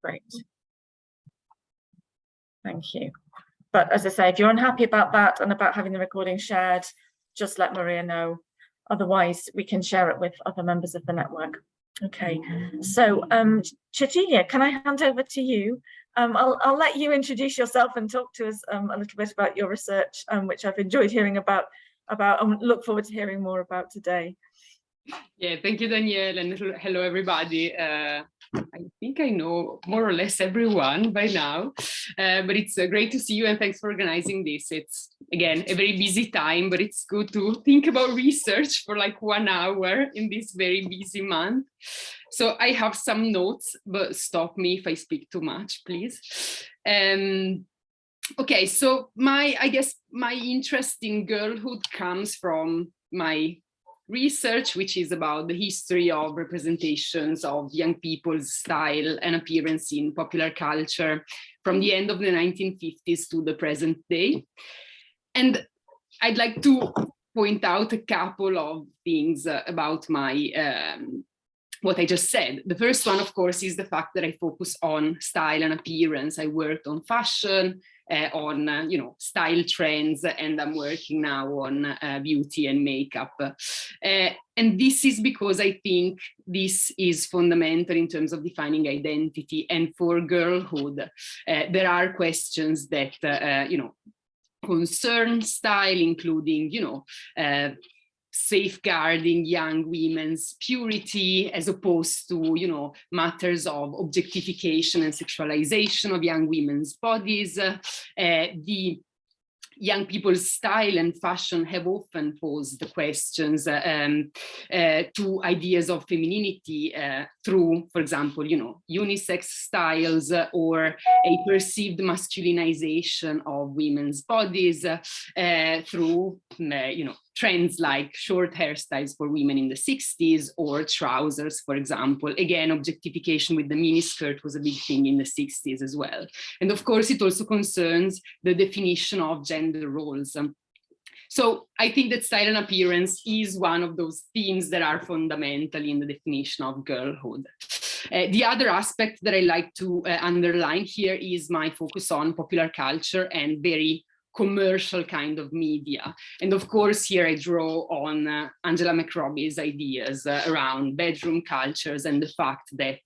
Great. Thank you. But as I say, if you're unhappy about that and about having the recording shared, just let Maria know. Otherwise, we can share it with other members of the network. Okay, so Cecilia, can I hand over to you? I'll let you introduce yourself and talk to us a little bit about your research, which I've enjoyed hearing about and look forward to hearing more about today. Yeah, thank you, Danielle, and hello, everybody. I think I know more or less everyone by now, but it's great to see you, and thanks for organizing this. It's, again, a very busy time, but it's good to think about research for like 1 hour in this very busy month. So I have some notes, but stop me if I speak too much, please. Okay, so I guess my interest in girlhood comes from my research, which is about the history of representations of young people's style and appearance in popular culture from the end of the 1950s to the present day. And I'd like to point out a couple of things about my what I just said. The first one, of course, is the fact that I focus on style and appearance. I worked on fashion, on style trends, and I'm working now on beauty and makeup. And this is because I think this is fundamental in terms of defining identity. And for girlhood, there are questions that concern style, including safeguarding young women's purity, as opposed to matters of objectification and sexualization of young women's bodies. The young people's style and fashion have often posed the questions to ideas of femininity through, for example, unisex styles or a perceived masculinization of women's bodies through, trends like short hairstyles for women in the 60s or trousers, for example. Again, objectification with the miniskirt was a big thing in the 60s as well. And of course, it also concerns the definition of gender roles. So I think that style and appearance is one of those themes that are fundamental in the definition of girlhood. The other aspect that I like to underline here is my focus on popular culture and very commercial kind of media. And of course, here I draw on Angela McRobbie's ideas around bedroom cultures and the fact that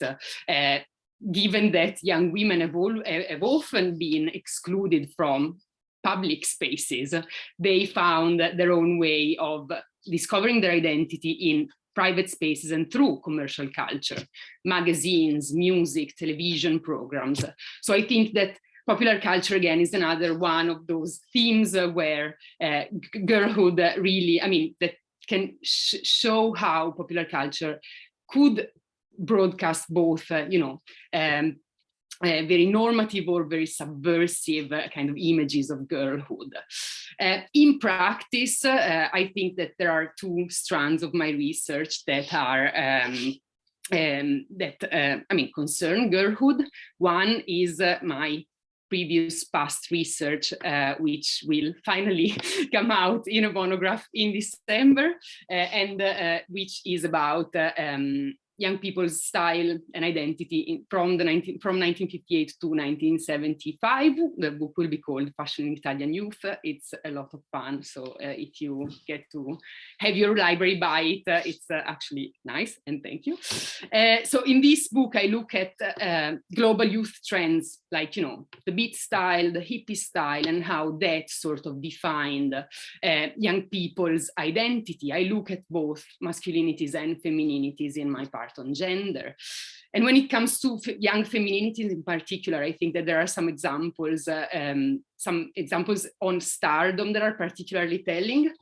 given that young women have often been excluded from public spaces, they found their own way of discovering their identity in private spaces and through commercial culture, magazines, music, television programs. So I think that popular culture, again, is another one of those themes where girlhood really, that can show how popular culture could broadcast both, very normative or very subversive kind of images of girlhood. In practice, I think that there are two strands of my research that are concern girlhood. One is my previous past research, which will finally come out in a monograph in December, and which is about young people's style and identity from 1958 to 1975. The book will be called Fashion in Italian Youth. It's a lot of fun. So if you get to have your library buy it, it's actually nice, and thank you. So in this book, I look at global youth trends, like, the beat style, the hippie style, and how that sort of defined young people's identity. I look at both masculinities and femininities in my part on gender. And when it comes to young femininities in particular, I think that there are some examples on stardom that are particularly telling.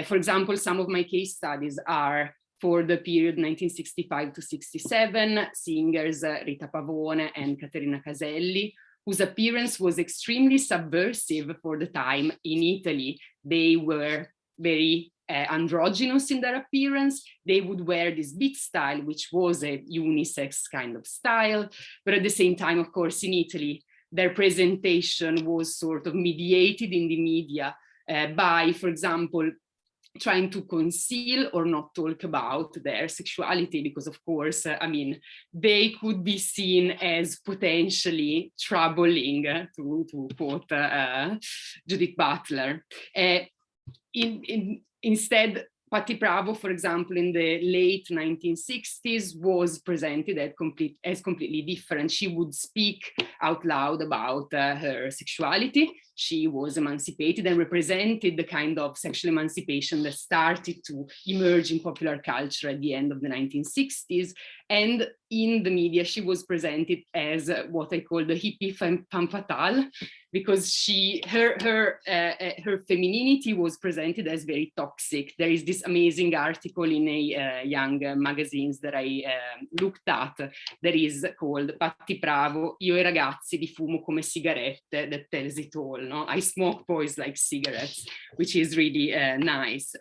For example, some of my case studies are for the period 1965 to 67, singers Rita Pavone and Caterina Caselli, whose appearance was extremely subversive for the time in Italy. They were very androgynous in their appearance. They would wear this beat style, which was a unisex kind of style. But at the same time, of course, in Italy, their presentation was sort of mediated in the media by, for example, trying to conceal or not talk about their sexuality, because of course, I mean, they could be seen as potentially troubling, to quote Judith Butler. Instead, Patti Bravo, for example, in the late 1960s was presented as completely different. She would speak out loud about her sexuality. She was emancipated and represented the kind of sexual emancipation that started to emerge in popular culture at the end of the 1960s. And in the media, she was presented as what I call the hippie femme fatale, because her femininity was presented as very toxic. There is this amazing article in a young magazines that I looked at that is called Patti Bravo, io e ragazzi li fumo come sigarette, that tells it all. No? I smoke boys like cigarettes, which is really nice.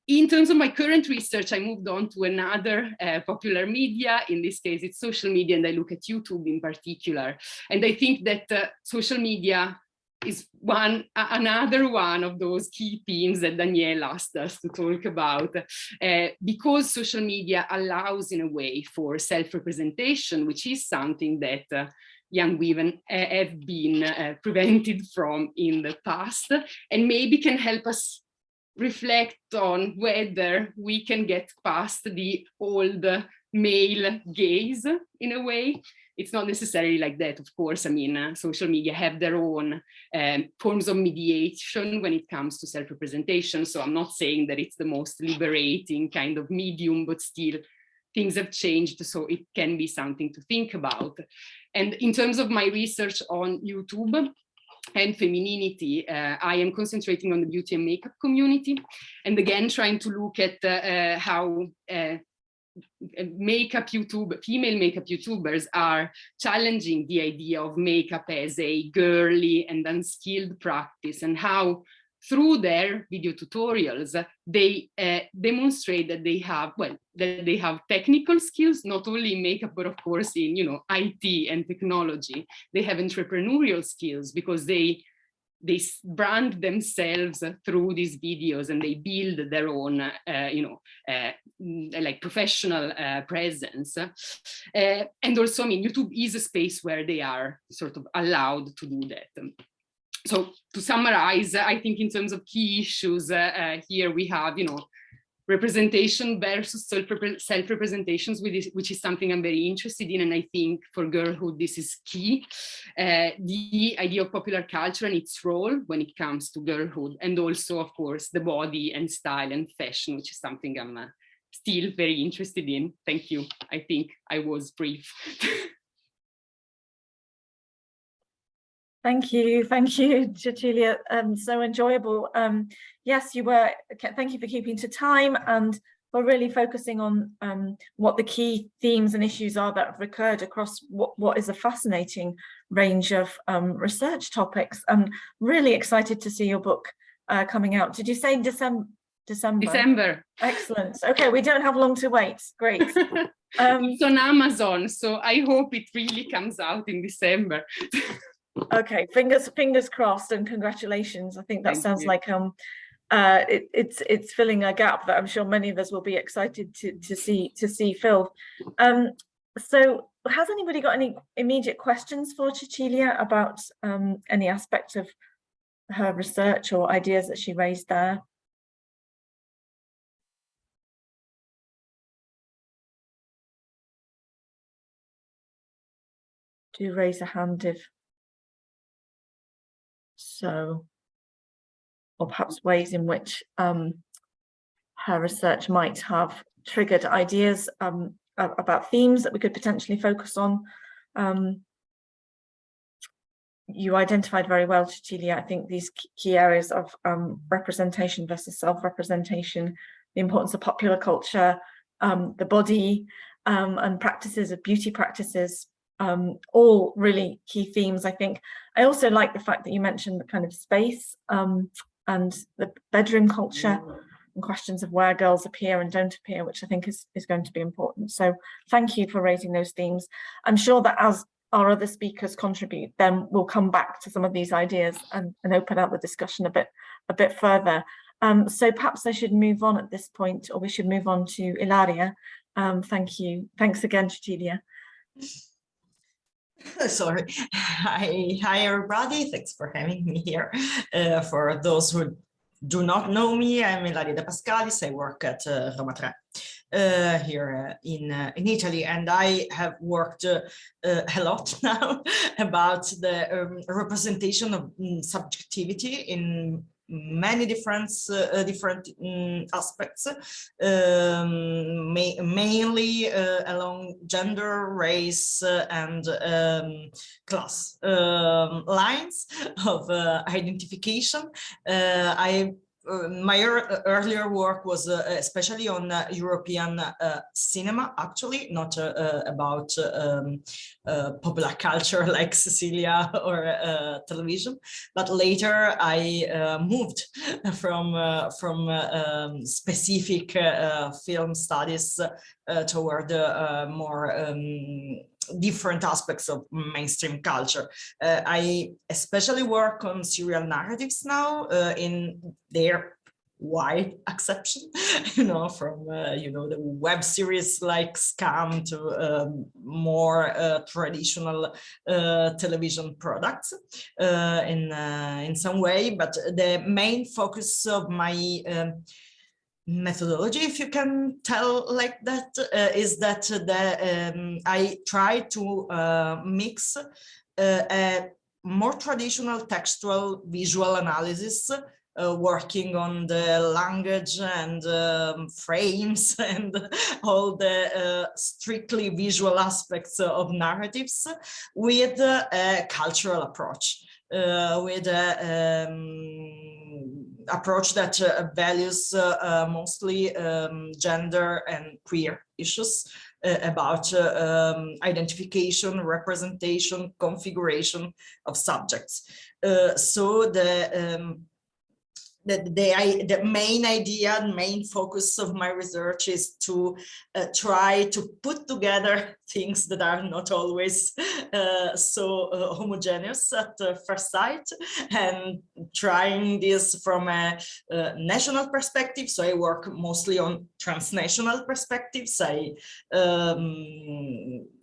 In terms of my current research, I moved on to another popular media. In this case, it's social media, and I look at YouTube in particular. And I think that social media is another one of those key themes that Danielle asked us to talk about, because social media allows, in a way, for self-representation, which is something that young women have been prevented from in the past, and maybe can help us reflect on whether we can get past the old male gaze in a way. It's not necessarily like that, of course. I mean, social media have their own forms of mediation when it comes to self-representation. So I'm not saying that it's the most liberating kind of medium, but still things have changed. So it can be something to think about. And in terms of my research on YouTube and femininity, I am concentrating on the beauty and makeup community, and again trying to look at how female makeup YouTubers are challenging the idea of makeup as a girly and unskilled practice, and how through their video tutorials they demonstrate that they have technical skills, not only in makeup, but of course in IT and technology. They have entrepreneurial skills because they brand themselves through these videos, and they build their own like professional presence. And also, I mean, YouTube is a space where they are sort of allowed to do that. So to summarize, I think in terms of key issues, here we have, representation versus self-representations, which is something I'm very interested in. And I think for girlhood, this is key. The idea of popular culture and its role when it comes to girlhood. And also, of course, the body and style and fashion, which is something I'm still very interested in. Thank you. I think I was brief. Thank you, Cecilia. So enjoyable. Yes, you were. Thank you for keeping to time and for really focusing on what the key themes and issues are that have recurred across what is a fascinating range of research topics. I'm really excited to see your book coming out. Did you say December? December. Excellent. Okay, we don't have long to wait. Great. It's on Amazon, so I hope it really comes out in December. Okay, fingers crossed, and congratulations. I think that sounds like it's filling a gap that I'm sure many of us will be excited to see filled. So has anybody got any immediate questions for Cecilia about any aspect of her research or ideas that she raised there? Do raise a hand if so, or perhaps ways in which her research might have triggered ideas about themes that we could potentially focus on. You identified very well, Cecilia, I think these key areas of representation versus self-representation, the importance of popular culture, the body, and practices of beauty practices, all really key themes, I think. I also like the fact that you mentioned the kind of space and the bedroom culture and questions of where girls appear and don't appear, which I think is going to be important. So thank you for raising those themes. I'm sure that as our other speakers contribute, then we'll come back to some of these ideas and open up the discussion a bit further. So perhaps I should move on at this point, or we should move on to Ilaria. Thank you. Thanks again, Cecilia. Sorry. Hi, everybody. Thanks for having me here. For those who do not know me, I'm Ilaria de Pascalis. I work at Roma 3 here in Italy, and I have worked a lot now about the representation of subjectivity in many different aspects, mainly along gender, race, and class lines of identification. My earlier work was especially on European cinema, actually, not about popular culture like Cecilia or television. But later I moved from specific film studies toward more different aspects of mainstream culture. I especially work on serial narratives now in their wide acception, from the web series like Scam to more traditional television products in some way. But the main focus of my methodology, if you can tell like that, is that I try to mix a more traditional textual visual analysis, working on the language and frames and all the strictly visual aspects of narratives, with a cultural approach, with approach that values mostly gender and queer issues, about identification, representation, configuration of subjects. So the main idea, main focus of my research is to try to put together things that are not always so homogeneous at first sight, and trying this from a national perspective. So I work mostly on transnational perspectives. I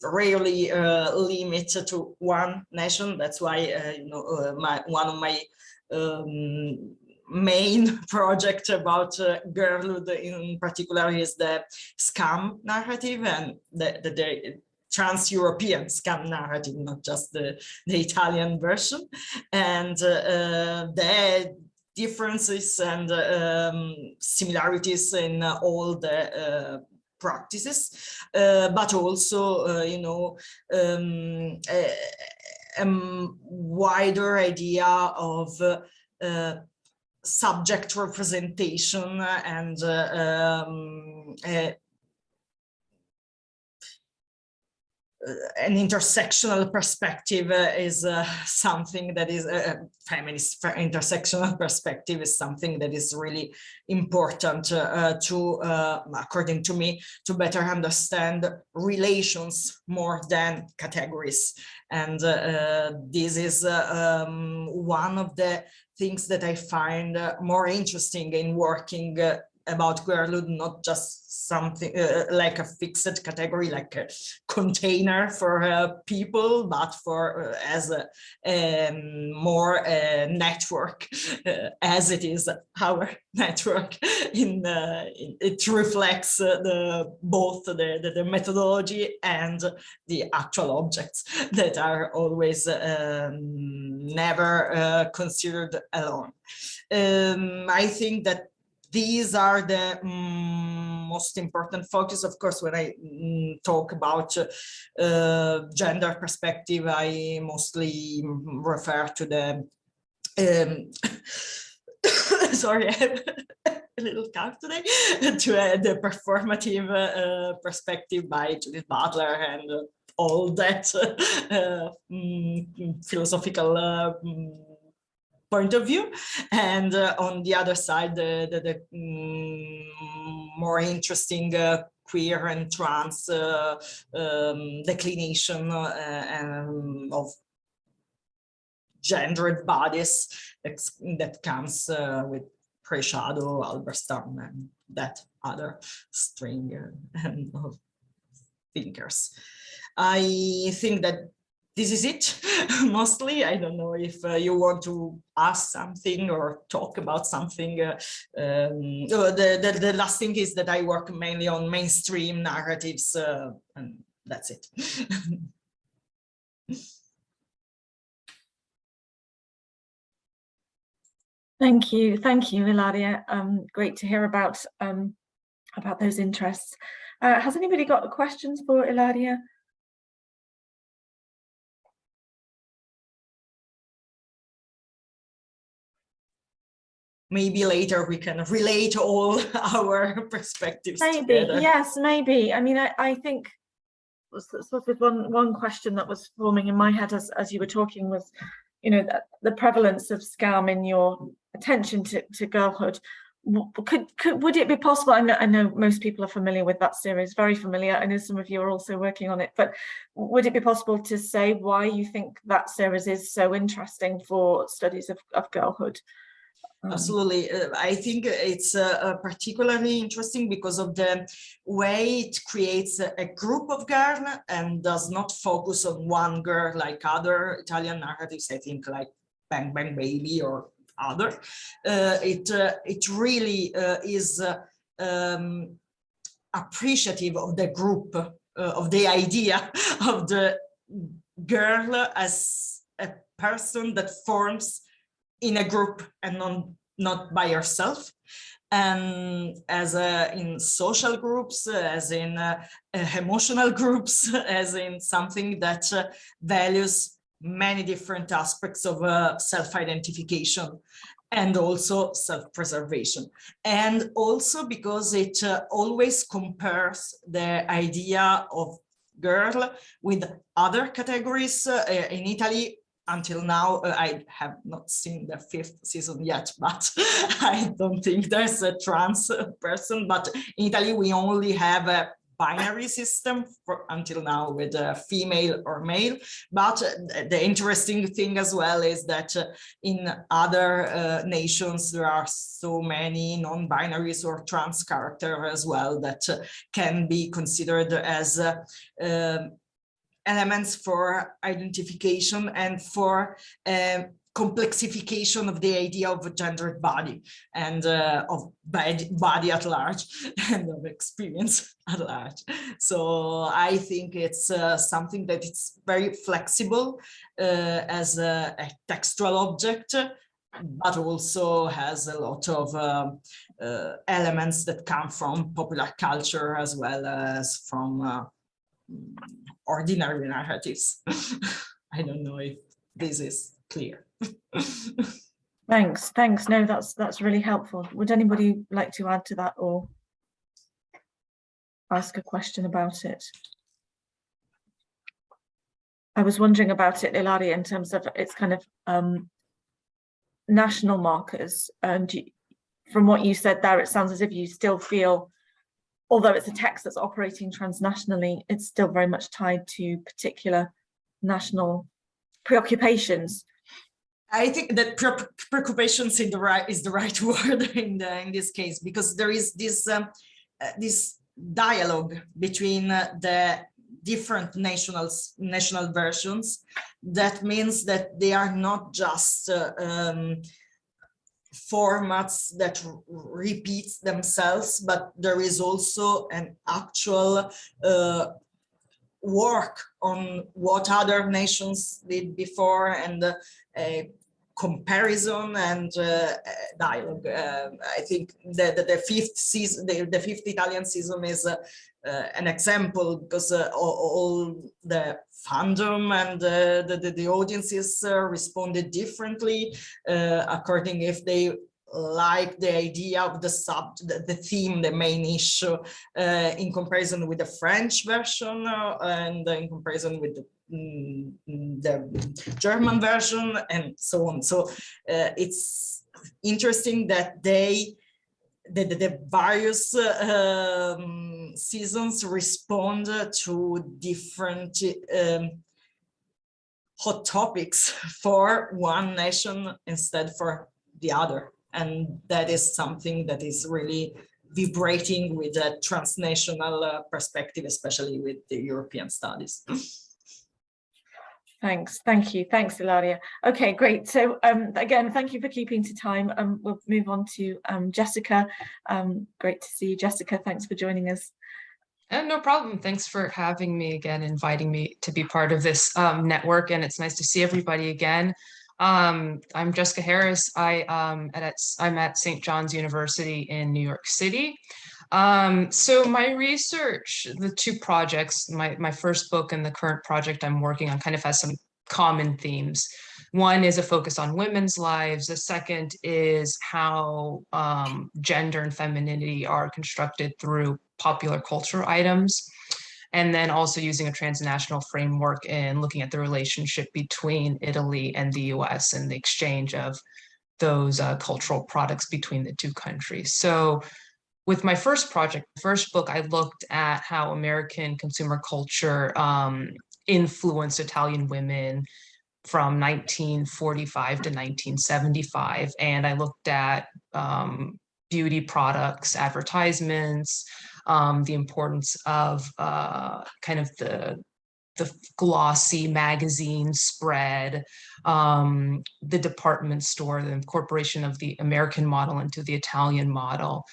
rarely limit to one nation. That's why one of my main project about girlhood in particular is the Scam narrative, and the trans-European Scam narrative, not just the Italian version, and the differences and similarities in all the practices, but also wider idea of subject representation and an intersectional perspective is something that is feminist intersectional perspective is something that is really important to according to me, to better understand relations more than categories. And this is one of the things that I find more interesting in working about girlhood, not just something like a fixed category, like a container for people, but for as a more network, as it is our network. It reflects both the methodology and the actual objects that are always never considered alone. I think that these are the most important focus. Of course, when I talk about gender perspective, I mostly refer to the sorry, I have a little cough today, to the performative perspective by Judith Butler and all that philosophical point of view, and on the other side, the more interesting queer and trans declination of gendered bodies that comes with Pre-Shadow, Halberstam, and that other string of thinkers. I think that this is it, mostly. I don't know if you want to ask something or talk about something. The last thing is that I work mainly on mainstream narratives, and that's it. Thank you, Ilaria. Great to hear about those interests. Has anybody got questions for Ilaria? Maybe later we can relate all our perspectives Maybe, together. yes, maybe. I mean, I think sort of one question that was forming in my head as you were talking was, you know, the prevalence of scam in your attention to girlhood. Would it be possible? I know most people are familiar with that series, very familiar. I know some of you are also working on it, but would it be possible to say why you think that series is so interesting for studies of girlhood? Absolutely. I think it's particularly interesting because of the way it creates a group of girls and does not focus on one girl like other Italian narratives, I think, like Bang Bang Baby or other. It really is appreciative of the group, of the idea of the girl as a person that forms in a group and not by yourself, and as in social groups, as in emotional groups, as in something that values many different aspects of self-identification and also self-preservation. And also because it always compares the idea of girl with other categories. In Italy, until now, I have not seen the 5th season yet, but I don't think there's a trans person. But in Italy, we only have a binary system until now with female or male. But the interesting thing as well is that in other nations, there are so many non-binaries or trans characters as well that can be considered as elements for identification and for complexification of the idea of a gendered body and of body at large and of experience at large. So I think it's something that it's very flexible as a textual object, but also has a lot of elements that come from popular culture as well as from ordinary narratives. I don't know if this is clear. Thanks. No, that's really helpful. Would anybody like to add to that or ask a question about it? I was wondering about it, Ilaria, in terms of its kind of national markers. And from what you said there, it sounds as if you still feel, although it's a text that's operating transnationally, it's still very much tied to particular national preoccupations. I think that preoccupations is the right word in this case, because there is this this dialogue between the different national versions. That means that they are not just formats that repeat themselves, but there is also an actual work on what other nations did before, and a comparison and dialogue. I think that the 5th season, the 5th Italian season is an example, because all the fandom and the audiences responded differently according if they like the idea of the theme, the main issue, in comparison with the French version and in comparison with the German version and so on. So it's interesting that the various seasons respond to different hot topics for one nation instead for the other. And that is something that is really vibrating with a transnational perspective, especially with the European studies. Thanks. Thank you. Thanks, Ilaria. Okay, great. So again, thank you for keeping to time. We'll move on to Jessica. Great to see you, Jessica. Thanks for joining us. No problem. Thanks for having me again, inviting me to be part of this network. And it's nice to see everybody again. I'm Jessica Harris. I'm at St. John's University in New York City. So my research, the two projects, my first book and the current project I'm working on kind of has some common themes. One is a focus on women's lives. The second is how gender and femininity are constructed through popular culture items. And then also using a transnational framework and looking at the relationship between Italy and the US and the exchange of those cultural products between the two countries. So with my first project, first book, I looked at how American consumer culture influenced Italian women from 1945 to 1975. And I looked at beauty products, advertisements, the importance of kind of the glossy magazine spread, the department store, the incorporation of the American model into the Italian model,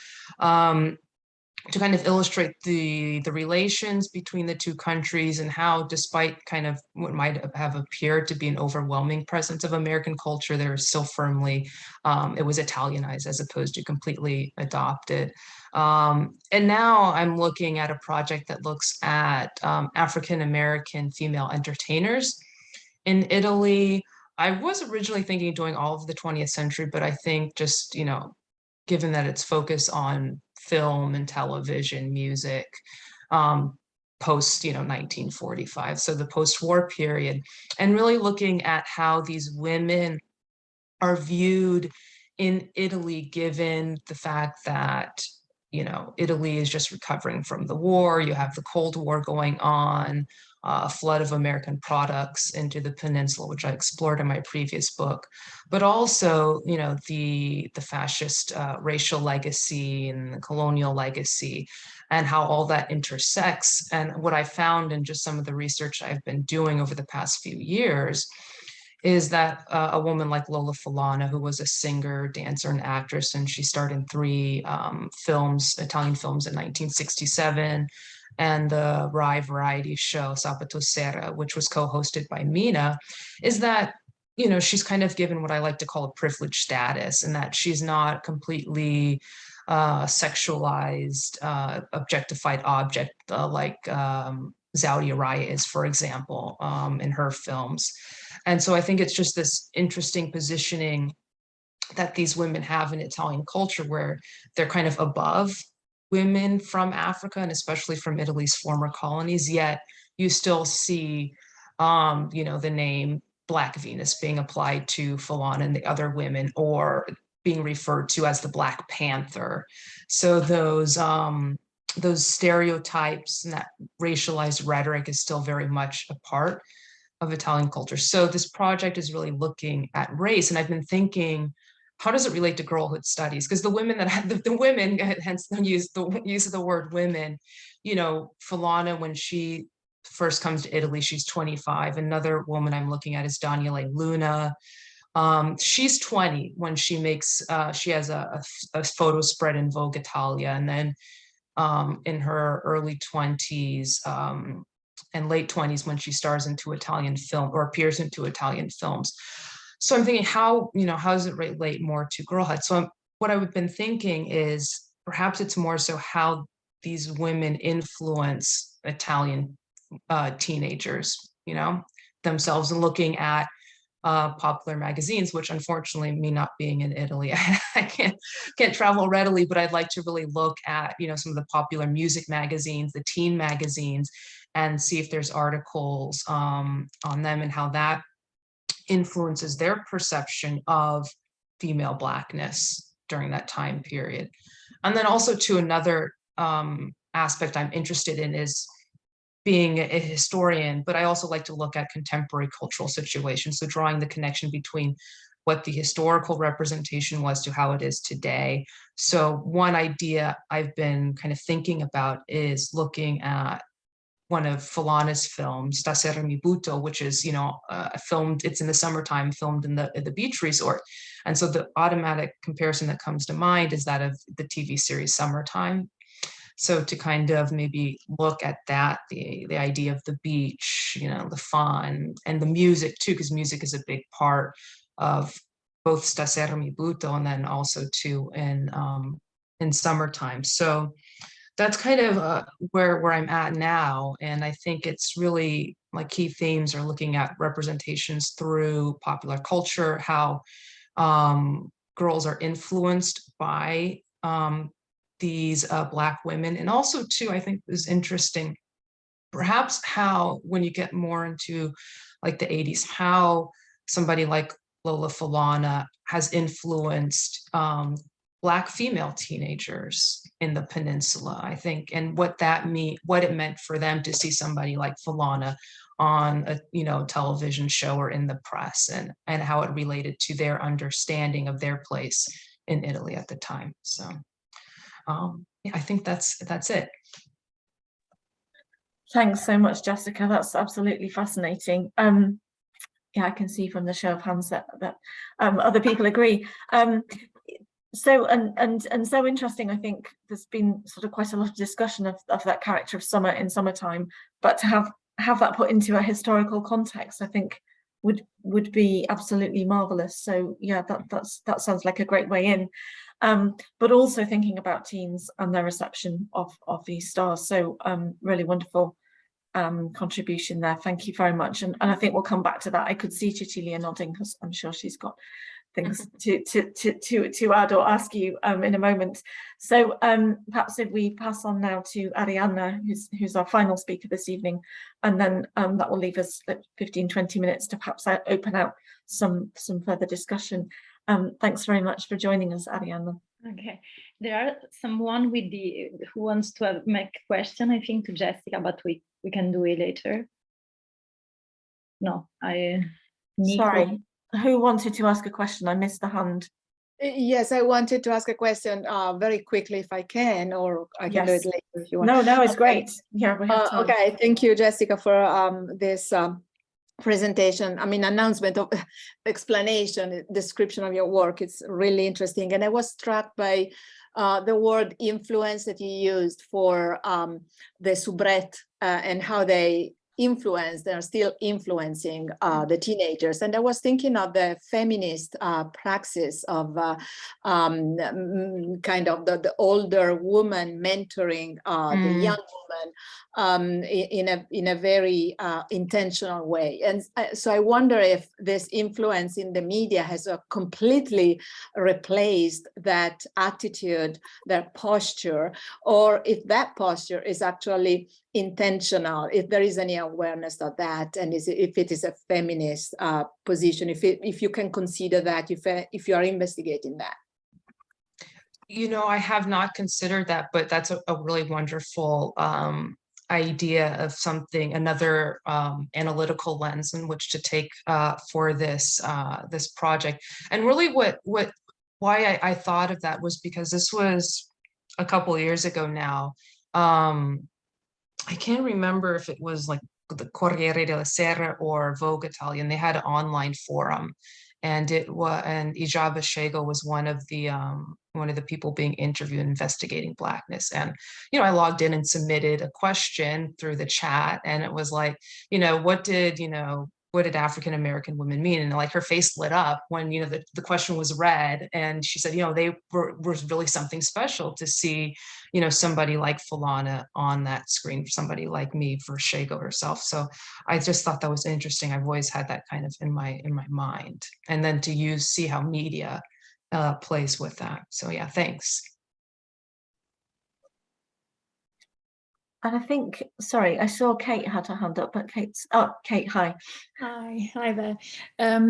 to kind of illustrate the relations between the two countries and how, despite kind of what might have appeared to be an overwhelming presence of American culture, there is still firmly, it was Italianized as opposed to completely adopted. And now I'm looking at a project that looks at African-American female entertainers in Italy. I was originally thinking of doing all of the 20th century, but I think just, you know, given that it's focused on film and television, music, post, 1945, so the post-war period, and really looking at how these women are viewed in Italy, given the fact that, Italy is just recovering from the war. You have the Cold War going on, a flood of American products into the peninsula, which I explored in my previous book, but also, the fascist racial legacy and the colonial legacy and how all that intersects. And what I found in just some of the research I've been doing over the past few years is that a woman like Lola Falana, who was a singer, dancer, and actress, and she starred in 3 films, Italian films in 1967, and the Rai variety show Sabato Sera, which was co-hosted by Mina, is that, she's kind of given what I like to call a privileged status, and that she's not completely sexualized, objectified object like Zaudi Araya is, for example, in her films. And so I think it's just this interesting positioning that these women have in Italian culture, where they're kind of above women from Africa and especially from Italy's former colonies, yet you still see, the name Black Venus being applied to Falana and the other women, or being referred to as the Black Panther. So those stereotypes and that racialized rhetoric is still very much a part of Italian culture. So this project is really looking at race, and I've been thinking, how does it relate to girlhood studies? Because the women that have the women, hence the use of the word women, Falana, when she first comes to Italy, she's 25. Another woman I'm looking at is Daniele Luna. She's 20 when she makes, she has a photo spread in Vogue Italia, and then in her early 20s and late 20s when she stars into Italian film or appears into Italian films. So I'm thinking, how does it relate more to girlhood? So what I've been thinking is perhaps it's more so how these women influence Italian teenagers, themselves, and looking at popular magazines, which unfortunately, me not being in Italy, I can't travel readily, but I'd like to really look at, some of the popular music magazines, the teen magazines, and see if there's articles on them and how that influences their perception of female Blackness during that time period. And then also to another aspect I'm interested in is being a historian, but I also like to look at contemporary cultural situations. So drawing the connection between what the historical representation was to how it is today. So one idea I've been kind of thinking about is looking at one of Folana's films, Stasera Mi Butto, which is, filmed, it's in the summertime, filmed in the beach resort. And so the automatic comparison that comes to mind is that of the TV series Summertime. So to kind of maybe look at that, the idea of the beach, the fun and the music too, because music is a big part of both Stasera Mi Butto and then also too in Summertime. So that's kind of where I'm at now. And I think it's really, my key themes are looking at representations through popular culture, how girls are influenced by these Black women. And also too, I think is interesting, perhaps how, when you get more into like the 80s, how somebody like Lola Falana has influenced Black female teenagers in the peninsula, I think, and what it meant for them to see somebody like Falana on a television show or in the press, and how it related to their understanding of their place in Italy at the time. So yeah, I think that's it. Thanks so much, Jessica. That's absolutely fascinating. Yeah, I can see from the show of hands that other people agree. So so interesting. I think there's been sort of quite a lot of discussion of that character of summer in Summertime, but to have that put into a historical context, I think would be absolutely marvelous. So yeah, that sounds like a great way in. But also thinking about teens and their reception of these stars. So really wonderful contribution there. Thank you very much. And I think we'll come back to that. I could see Cecilia nodding because I'm sure she's got things to add or ask you in a moment. So perhaps if we pass on now to Arianna, who's our final speaker this evening, and then that will leave us 15-20 minutes to perhaps open out some further discussion. Thanks very much for joining us, Arianna. Okay, there are someone who wants to make a question, I think, to Jessica, but we can do it later. No, Nico. Sorry, who wanted to ask a question? I missed the hand. Yes, I wanted to ask a question very quickly if I can, or I can do it later if you want. No, it's great. Yeah, we have time. Okay, thank you, Jessica, for this presentation. I mean, announcement of explanation, description of your work. It's really interesting. And I was struck by the word influence that you used for the soubrette and how they they're still influencing the teenagers. And I was thinking of the feminist praxis of kind of the older woman mentoring the young woman in a very intentional way. And so I wonder if this influence in the media has completely replaced that attitude, that posture, or if that posture is actually intentional, if there is any awareness of that, and if it is a feminist position, if you can consider that, if you are investigating that. I have not considered that, but that's a really wonderful idea of another analytical lens in which to take for this project. And really why I thought of that was because this was a couple of years ago now. I can't remember if it was like the Corriere della Sera or Vogue Italian. They had an online forum, and Ijaba Shego was one of the people being interviewed investigating Blackness. And I logged in and submitted a question through the chat, and it was like, what did African American women mean? And like her face lit up when the question was read, and she said, they were really something special to see somebody like Falana on that screen, somebody like me for Shego herself. So I just thought that was interesting. I've always had that kind of in my mind, and then to see how media plays with that. So yeah, thanks. And I think, sorry, I saw Kate had her hand up, but Kate, hi. Hi there.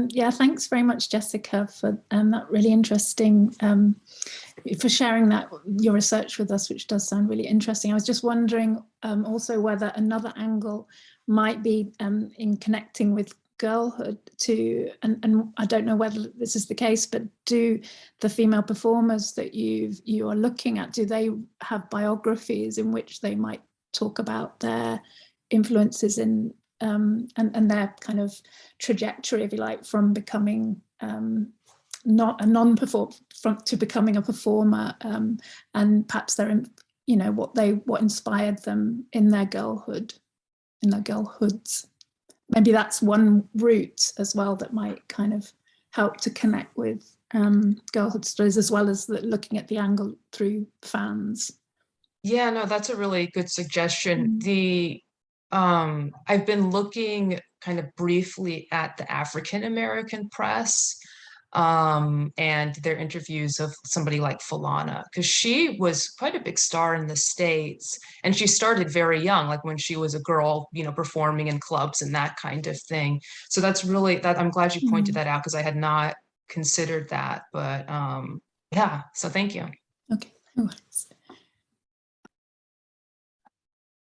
Yeah, thanks very much, Jessica, for that really interesting, for sharing your research with us, which does sound really interesting. I was just wondering also whether another angle might be in connecting with girlhood to, and I don't know whether this is the case, but do the female performers that you are looking at, do they have biographies in which they might talk about their influences in and their kind of trajectory, if you like, from becoming not a non-performer to becoming a performer, and perhaps their, you know, what inspired them in their girlhood, in their girlhoods. Maybe that's one route as well that might kind of help to connect with girlhood studies, as well as looking at the angle through fans. Yeah, no, that's a really good suggestion. I've been looking kind of briefly at the African American press and their interviews of somebody like Falana, because she was quite a big star in the States, and she started very young, like when she was a girl, you know, performing in clubs and that kind of thing. So that's really, that I'm glad you pointed that out, because I had not considered that. But yeah, so thank you. Okay.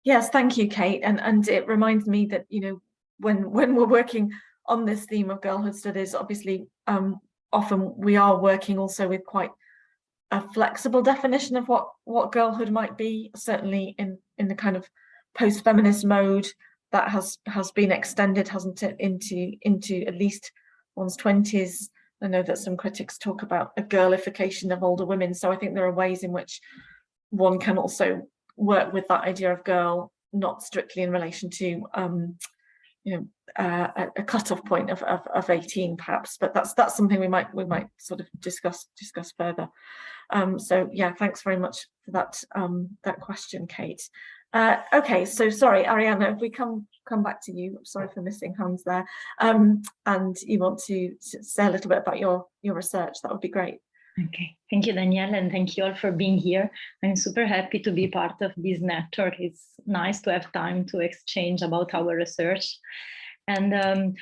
Yes, thank you, Kate. And it reminds me that, you know, when we're working on this theme of girlhood studies, obviously, often we are working also with quite a flexible definition of what girlhood might be. Certainly in the kind of post-feminist mode that has been extended, hasn't it, into at least one's 20s. I know that some critics talk about a girlification of older women. So I think there are ways in which one can also work with that idea of girl, not strictly in relation to a cutoff point of 18 perhaps, but that's something we might sort of discuss further. So yeah, thanks very much for that question, Kate. Okay, so sorry, Arianna, if we come back to you, I'm sorry for missing hands there, and you want to say a little bit about your research, that would be great. Okay, thank you, Danielle, and thank you all for being here. I'm super happy to be part of this network. It's nice to have time to exchange about our research. And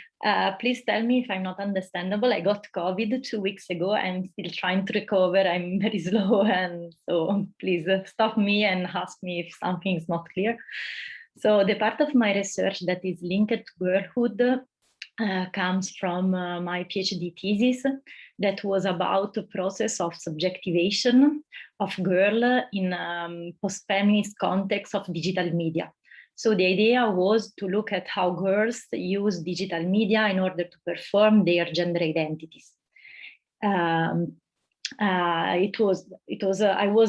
please tell me if I'm not understandable. I got COVID 2 weeks ago. I'm still trying to recover. I'm very slow, and so please stop me and ask me if something is not clear. So the part of my research that is linked to girlhood comes from my PhD thesis that was about the process of subjectivation of girl in post-feminist context of digital media. So the idea was to look at how girls use digital media in order to perform their gender identities. I was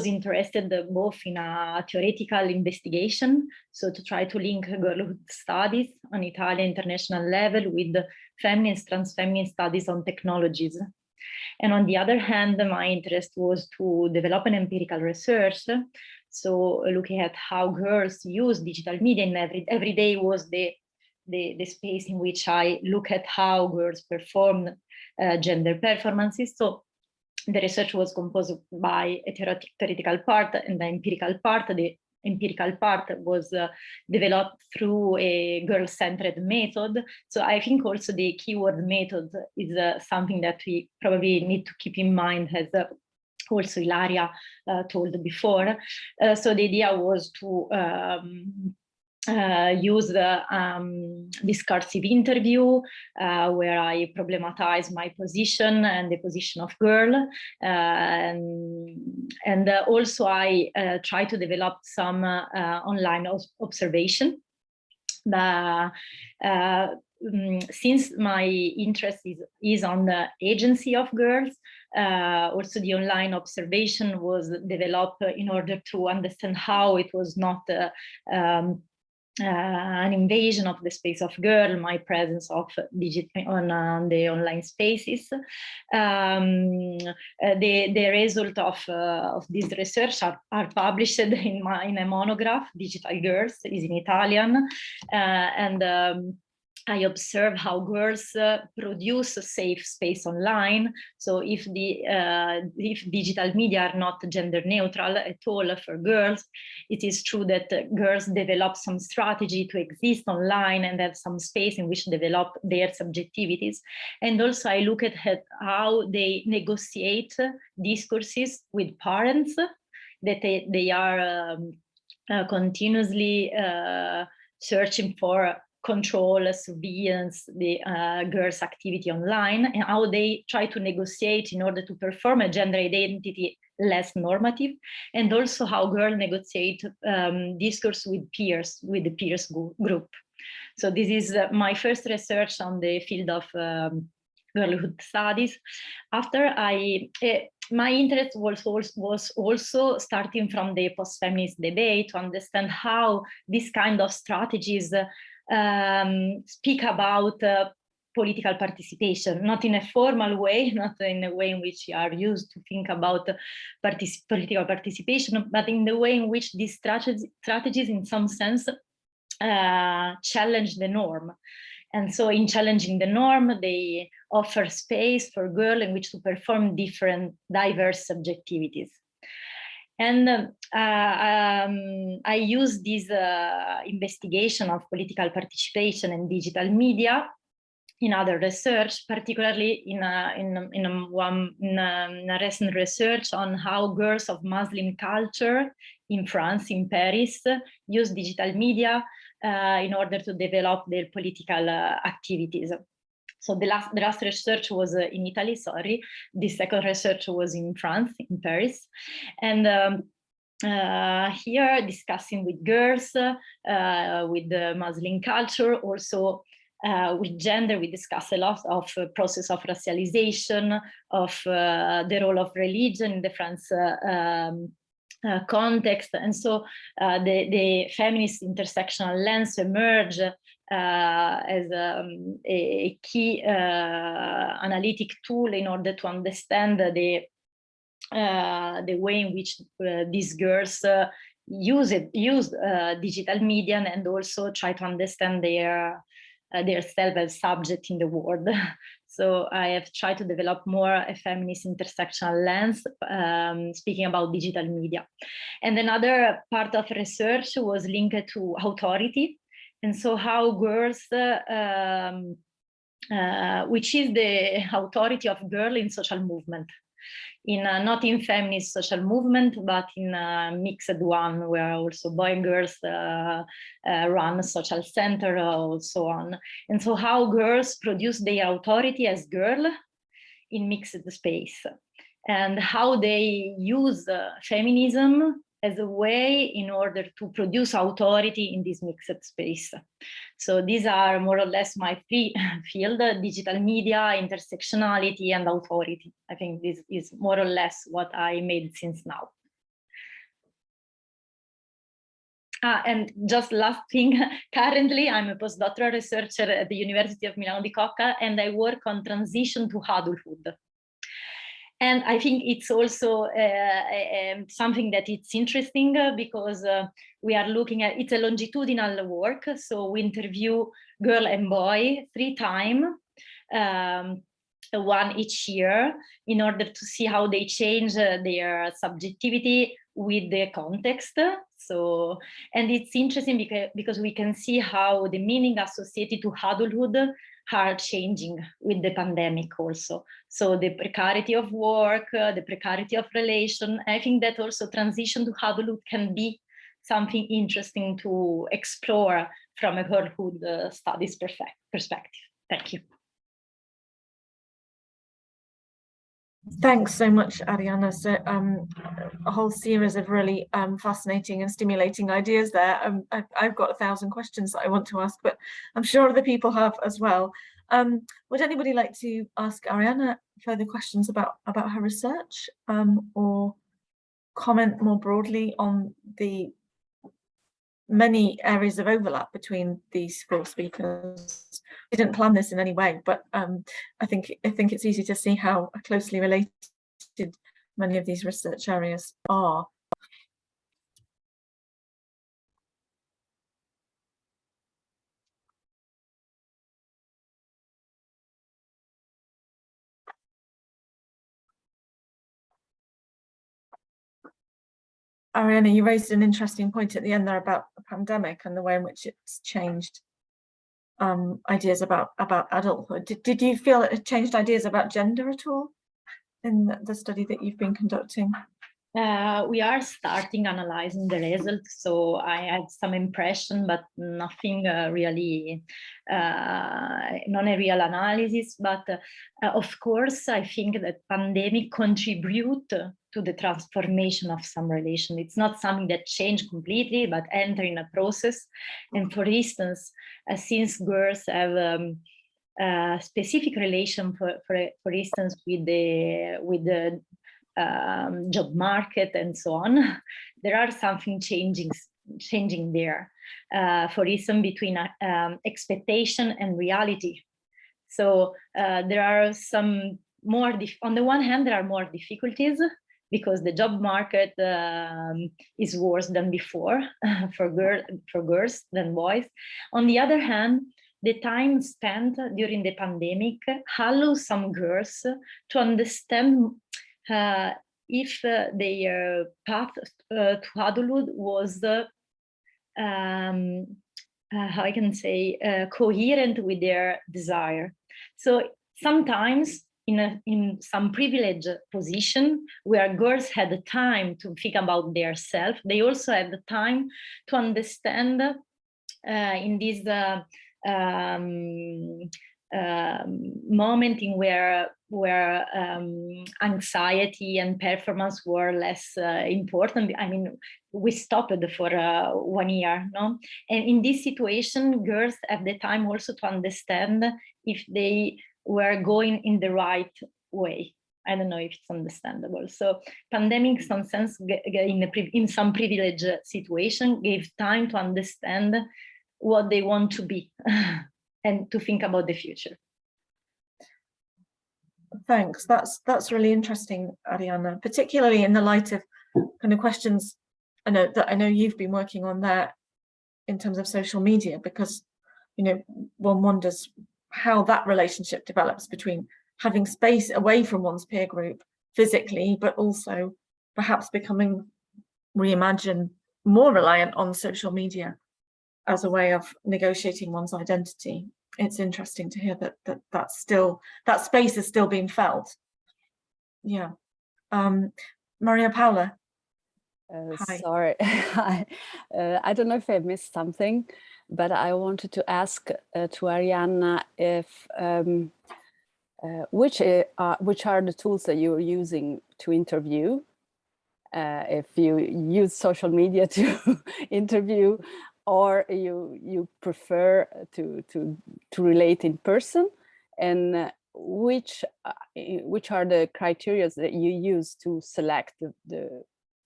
interested both in a theoretical investigation, so to try to link girlhood studies on Italian international level with feminist, trans-feminist studies on technologies. And on the other hand, my interest was to develop an empirical research. So looking at how girls use digital media in every day was the space in which I look at how girls perform gender performances. So the research was composed by a theoretical part and the empirical part. The empirical part was developed through a girl-centered method. So I think also the keyword method is something that we probably need to keep in mind, as also Ilaria told before. So the idea was to use the discursive interview where I problematize my position and the position of girl. And also I try to develop some online observation. Since my interest is on the agency of girls, also the online observation was developed in order to understand how it was not an invasion of the space of girl, my presence of on the online spaces. The result of this research are published in a monograph, Digital Girls, is in Italian, and I observe how girls produce a safe space online. So if digital media are not gender neutral at all for girls, it is true that girls develop some strategy to exist online and have some space in which develop their subjectivities. And also I look at how they negotiate discourses with parents, that they are continuously searching for control, surveillance the girls' activity online, and how they try to negotiate in order to perform a gender identity less normative, and also how girls negotiate discourse with peers, with the peers group. So this is my first research on the field of girlhood studies. After my interest was also starting from the post-feminist debate to understand how these kind of strategies speak about political participation, not in a formal way, not in a way in which we are used to think about political participation, but in the way in which these strategies in some sense challenge the norm. And so in challenging the norm, they offer space for girls in which to perform different, diverse subjectivities. And I use this investigation of political participation and digital media in other research, particularly in a recent research on how girls of Muslim culture in France, in Paris, use digital media in order to develop their political activities. So the last research was in Italy, sorry. The second research was in France, in Paris. And here discussing with girls, with the Muslim culture, also with gender, we discuss a lot of process of racialization, of the role of religion in the France context. And so the feminist intersectional lens emerge as a key analytic tool in order to understand the way in which these girls use digital media, and also try to understand their self as subject in the world. So I have tried to develop more a feminist intersectional lens, speaking about digital media. And another part of research was linked to authority. And so how girls, which is the authority of girl in social movement, not in feminist social movement, but in a mixed one, where also boys and girls run a social center, or so on. And so how girls produce their authority as girl in mixed space, and how they use feminism as a way in order to produce authority in this mixed space. So these are more or less my field: digital media, intersectionality, and authority. I think this is more or less what I made since now. And just last thing, currently I'm a postdoctoral researcher at the University of Milano di Cocca, and I work on transition to adulthood. And I think it's also something that it's interesting because we are looking at, it's a longitudinal work. So we interview girl and boy 3 times, one each year, in order to see how they change their subjectivity with the context. So, and it's interesting because we can see how the meaning associated to adulthood are changing with the pandemic also. So the precarity of work, the precarity of relation, I think that also transition to adulthood can be something interesting to explore from a girlhood studies perspective. Thank you. Thanks so much, Arianna. So a whole series of really fascinating and stimulating ideas there. I've got 1,000 questions that I want to ask, but I'm sure other people have as well. Would anybody like to ask Arianna further questions about her research, or comment more broadly on the many areas of overlap between these 4 speakers? I didn't plan this in any way, but I think it's easy to see how closely related many of these research areas are. Arianna, you raised an interesting point at the end there about the pandemic and the way in which it's changed ideas about adulthood. Did you feel it changed ideas about gender at all in the study that you've been conducting We are starting analyzing the results, so I had some impression, but nothing really, not a real analysis. But of course, I think that pandemic contribute to the transformation of some relation. It's not something that changed completely, but enter in a process. And for instance, since girls have specific relation, for instance, with the job market and so on, there are something changing there. For instance, between expectation and reality. So there are some more, on the one hand, there are more difficulties because the job market is worse than before for girls than boys. On the other hand, the time spent during the pandemic allows some girls to understand if their path to adulthood was, how I can say, coherent with their desire. So sometimes in some privileged position where girls had the time to think about their self, they also had the time to understand in this moment in where anxiety and performance were less important. I mean, we stopped for 1 year, no? And in this situation, girls have the time also to understand if they were going in the right way. I don't know if it's understandable. So pandemic, in some sense, in some privileged situation, gave time to understand what they want to be and to think about the future. Thanks. That's really interesting, Arianna, particularly in the light of kind of questions I know you've been working on there in terms of social media, because one wonders how that relationship develops between having space away from one's peer group physically, but also perhaps becoming reimagined, more reliant on social media as a way of negotiating one's identity. It's interesting to hear that space is still being felt. Yeah. Maria Paula. Hi. Sorry, I don't know if I missed something, but I wanted to ask to Arianna if which are the tools that you're using to interview, if you use social media to interview, or you prefer to relate in person, and which are the criteria that you use to select the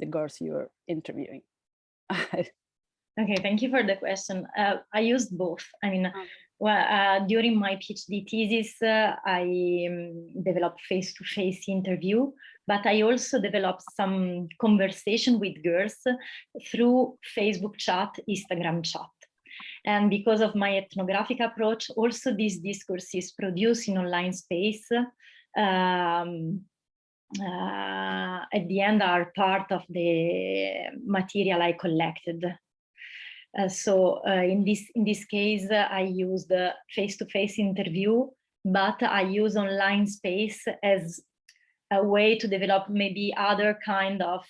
girls you're interviewing? Okay, thank you for the question. I used both. I mean, during my PhD thesis, I developed face-to-face interview, but I also developed some conversation with girls through Facebook chat, Instagram chat. And because of my ethnographic approach, also this discourse is produced in online space. At the end are part of the material I collected. So in this case, I use the face-to-face interview, but I use online space as a way to develop maybe other kind of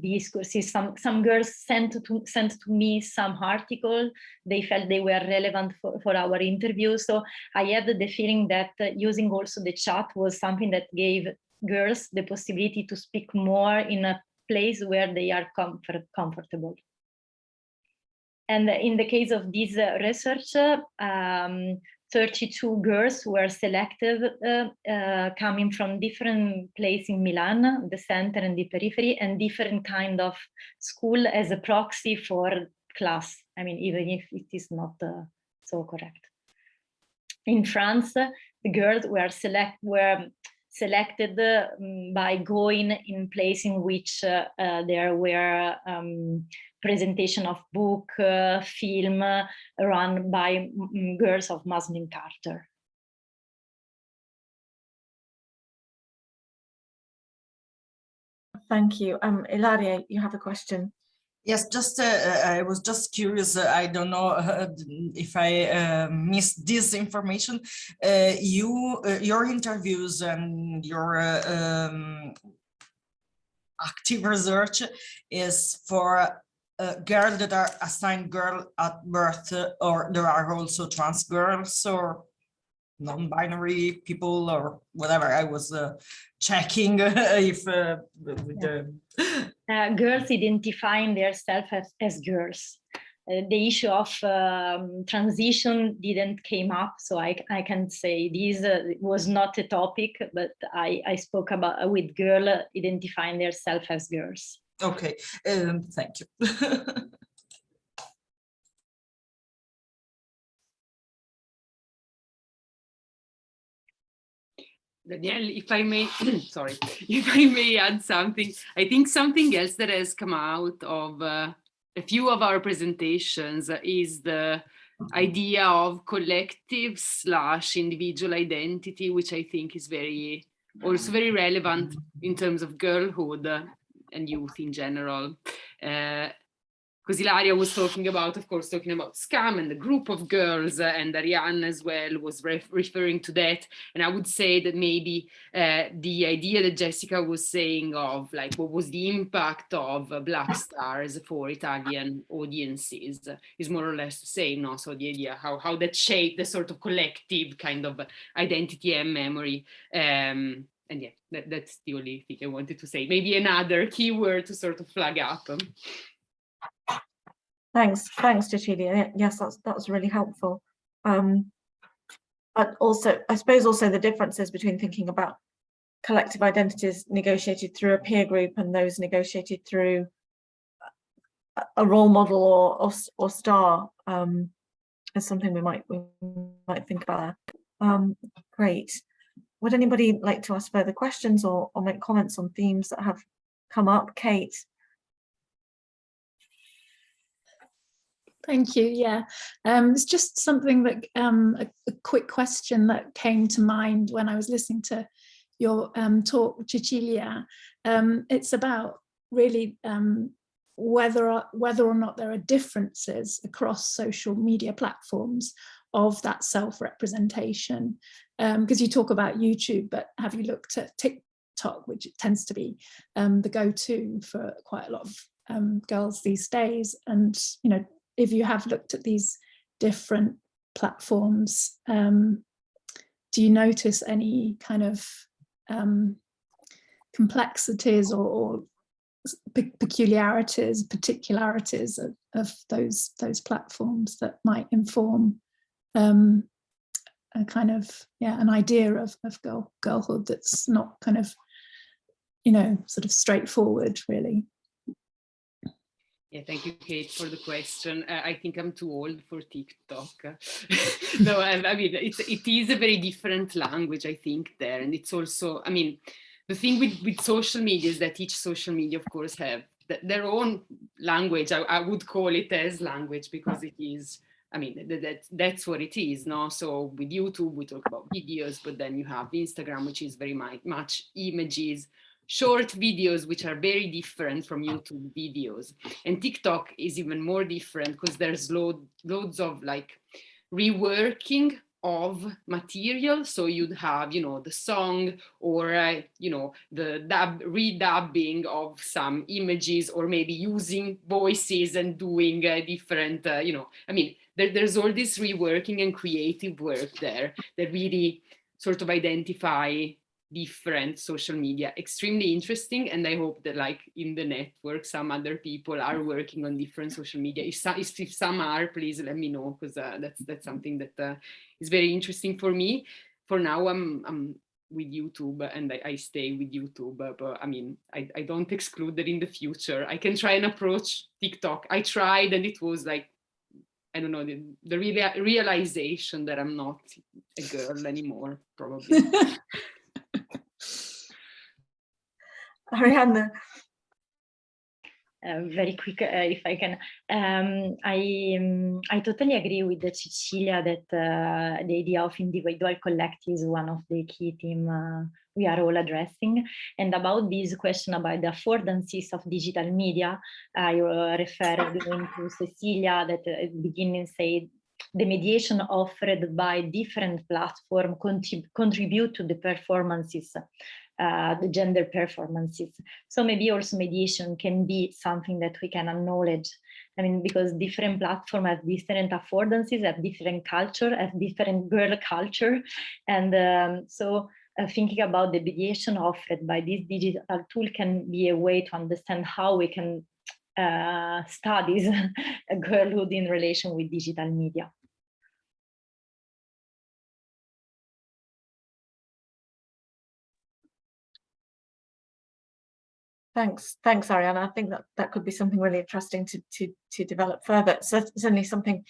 discourses. Some girls sent to me some article. They felt they were relevant for our interview. So I had the feeling that using also the chat was something that gave girls the possibility to speak more in a place where they are comfortable. And in the case of this research, 32 girls were selected coming from different places in Milan, the center and the periphery, and different kind of school as a proxy for class. I mean, even if it is not so correct. In France, the girls were selected by going in place in which there were presentation of book, film run by girls of Muslim character. Thank you. Ilaria, you have a question. Yes, just I was just curious. I don't know if I missed this information. Your interviews and your active research is for girls that are assigned girl at birth, or there are also trans girls or non-binary people or whatever. I was checking if with the girls identifying themselves as girls. The issue of transition didn't came up, so I can say this was not a topic, but I spoke about with girl identifying themselves as girls. Okay, thank you. Danielle, if I may, sorry, if I may add something, I think something else that has come out of a few of our presentations is the idea of collective / individual identity, which I think is also very relevant in terms of girlhood and youth in general. Because Ilaria was talking about SCAM and the group of girls, and Arianna as well was referring to that. And I would say that maybe the idea that Jessica was saying of like what was the impact of Black Stars for Italian audiences is more or less the same. No? So the idea how that shaped the sort of collective kind of identity and memory. And yeah, that's the only thing I wanted to say. Maybe another keyword to sort of flag up. Thanks, Cecilia. Yes, that's really helpful. But also, I suppose also the differences between thinking about collective identities negotiated through a peer group and those negotiated through a role model or star is something we might think about. Great. Would anybody like to ask further questions or make comments on themes that have come up? Kate? Thank you. Yeah, it's just something that a quick question that came to mind when I was listening to your talk, Cecilia. It's about really whether or not there are differences across social media platforms of that self-representation. Because you talk about YouTube, but have you looked at TikTok, which tends to be the go-to for quite a lot of girls these days? And you know, if you have looked at these different platforms, do you notice any kind of complexities or particularities of those platforms that might inform a kind of an idea of girlhood that's not kind of, you know, sort of straightforward, really? Yeah, thank you, Kate, for the question. I think I'm too old for TikTok. No, I mean, it is a very different language, I think, there. And it's also, I mean, the thing with social media is that each social media, of course, have their own language. I would call it as language because it is, I mean, that's what it is, no? So with YouTube, we talk about videos, but then you have Instagram, which is very much images, short videos, which are very different from YouTube videos. And TikTok is even more different because there's loads of like reworking of material. So you'd have, you know, the song or, you know, the redubbing of some images, or maybe using voices and doing different, you know, I mean, there's all this reworking and creative work there that really sort of identify different social media. Extremely interesting, and I hope that like in the network some other people are working on different social media. If some are, please let me know, because that's something that is very interesting for me. For now I'm with YouTube and I stay with YouTube, but I mean I don't exclude that in the future I can try and approach TikTok. I tried and it was like, I don't know, the realization that I'm not a girl anymore, probably. Arianna. Very quick, if I can. I totally agree with Cecilia that the idea of individual collective is one of the key themes we are all addressing. And about this question about the affordances of digital media, I refer again to Cecilia that at the beginning said the mediation offered by different platforms contribute to the performances, the gender performances. So maybe also mediation can be something that we can acknowledge. I mean, because different platforms have different affordances, have different culture, have different girl culture. And so thinking about the mediation offered by this digital tool can be a way to understand how we can study girlhood in relation with digital media. Thanks, Arianna. I think that could be something really interesting to develop further. So certainly something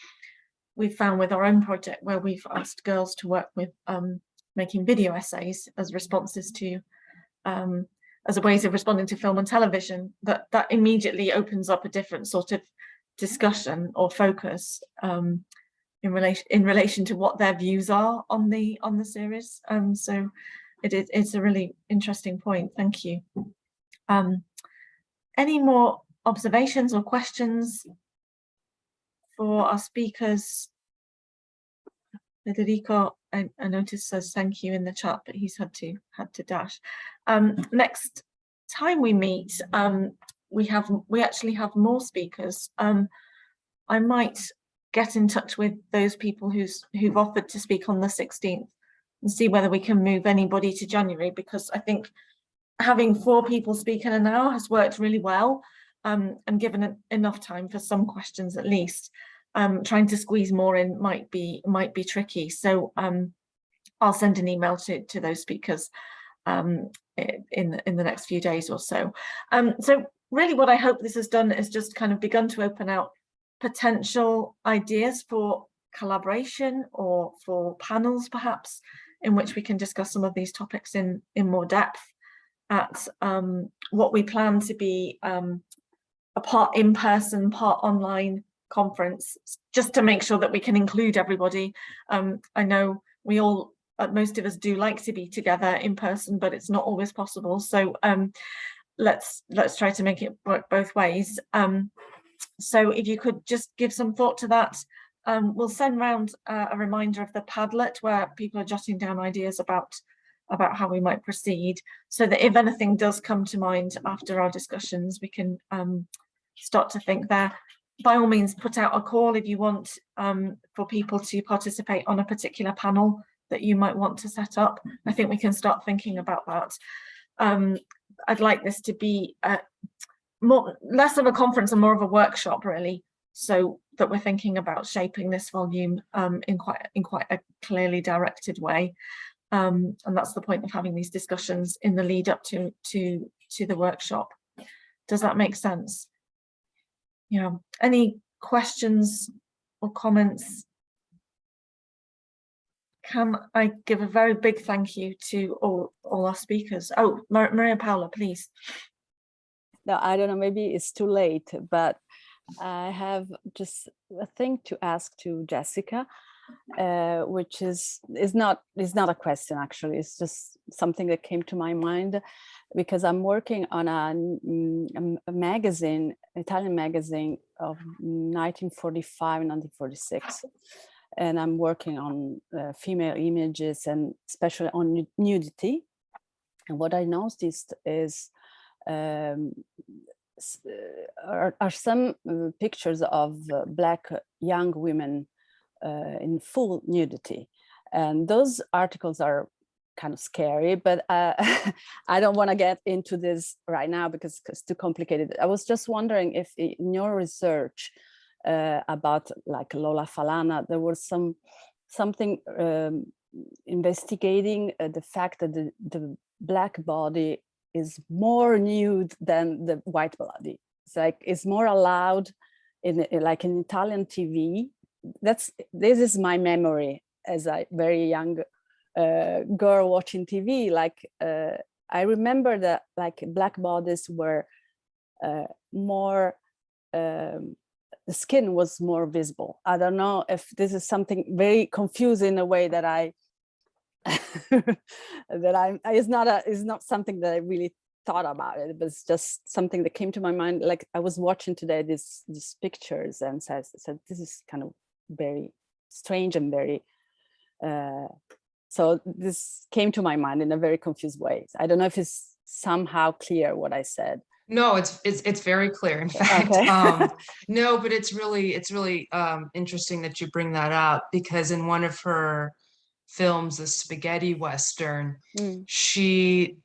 we've found with our own project, where we've asked girls to work with making video essays as responses to as a ways of responding to film and television, that immediately opens up a different sort of discussion or focus in relation to what their views are on the series. So it's a really interesting point. Thank you. Any more observations or questions for our speakers? Federico, I noticed, says thank you in the chat, but he's had to dash. Next time we meet, we actually have more speakers. I might get in touch with those people who've offered to speak on the 16th and see whether we can move anybody to January, because I think having 4 people speak in an hour has worked really well, and given enough time for some questions at least. Trying to squeeze more in might be tricky. So I'll send an email to those speakers in the next few days or so. So really what I hope this has done is just kind of begun to open out potential ideas for collaboration or for panels perhaps, in which we can discuss some of these topics in more depth at what we plan to be a part in-person, part online conference, just to make sure that we can include everybody. I know we all, most of us do like to be together in person, but it's not always possible. So let's try to make it work both ways. So if you could just give some thought to that. We'll send round a reminder of the Padlet, where people are jotting down ideas about how we might proceed, so that if anything does come to mind after our discussions, we can start to think there. By all means, put out a call if you want for people to participate on a particular panel that you might want to set up. I think we can start thinking about that. I'd like this to be less of a conference and more of a workshop, really, so that we're thinking about shaping this volume in quite a clearly directed way. And that's the point of having these discussions in the lead up to the workshop. Does that make sense? Yeah. Any questions or comments? Can I give a very big thank you to all our speakers? Oh, Maria Paula, please. No, I don't know, maybe it's too late, but I have just a thing to ask to Jessica, which is not a question, actually. It's just something that came to my mind, because I'm working on a magazine, Italian magazine of 1945 and 1946. And I'm working on female images, and especially on nudity. And what I noticed is are some pictures of Black young women in full nudity. And those articles are kind of scary, but I don't want to get into this right now because it's too complicated. I was just wondering if in your research about like Lola Falana, there was something investigating the fact that the Black body is more nude than the white body. It's like it's more allowed in like in Italian TV. This is my memory as a very young girl watching TV. Like I remember that like Black bodies were more, the skin was more visible. I don't know if this is something very confusing in a way that it's not something that I really thought about it, but it's just something that came to my mind. Like I was watching today these pictures and said this is kind of very strange and very, so this came to my mind in a very confused way. I don't know if it's somehow clear what I said. No, it's very clear. In fact, Okay. no, but it's really interesting that you bring that up, because in one of her films, the spaghetti western, she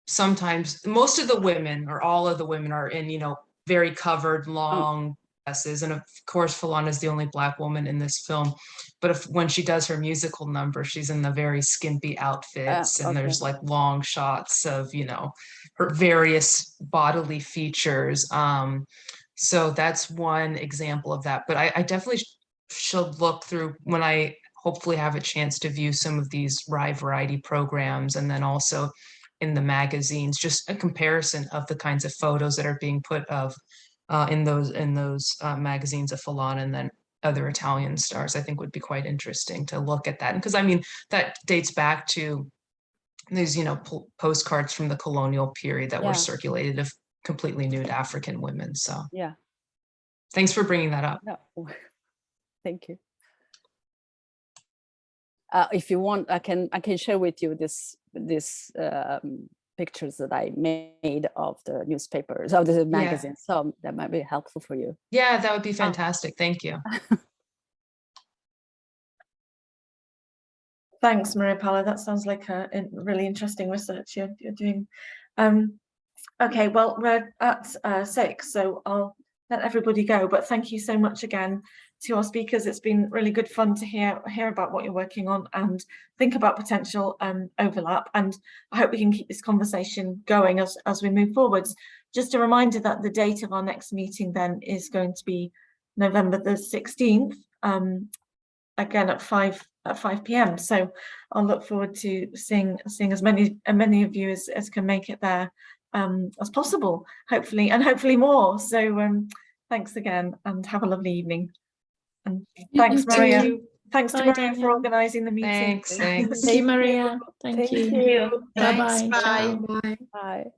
sometimes, most of the women or all of the women are in, you know, very covered long dresses, and of course Falana is the only Black woman in this film, but when she does her musical number, she's in the very skimpy outfits, and there's like long shots of, you know, her various bodily features. So that's one example of that, but I definitely should look through when I hopefully have a chance to view some of these Rye Variety programs, and then also in the magazines, just a comparison of the kinds of photos that are being put of in those magazines of Falana and then other Italian stars. I think would be quite interesting to look at that, because I mean that dates back to these, you know, postcards from the colonial period that were circulated of completely nude African women. So yeah, thanks for bringing that up. no. Thank you. If you want, I can share with you this pictures that I made of the newspapers, of the magazines. So that might be helpful for you. Yeah, that would be fantastic. Thank you. Thanks, Maria Paula. That sounds like a really interesting research you're doing. Okay, well, we're at 6, so I'll let everybody go. But thank you so much again to our speakers. It's been really good fun to hear about what you're working on and think about potential overlap. And I hope we can keep this conversation going as we move forwards. Just a reminder that the date of our next meeting then is going to be November the 16th, again at 5 p.m. So I'll look forward to seeing as many of you as can make it there as possible, hopefully more. So thanks again, and have a lovely evening. And thanks, Maria. Thanks to Maria for organising the meeting. Thanks. Thank you, Maria. Thank you. Thank you. Bye-bye. Thanks, bye. Ciao. Bye.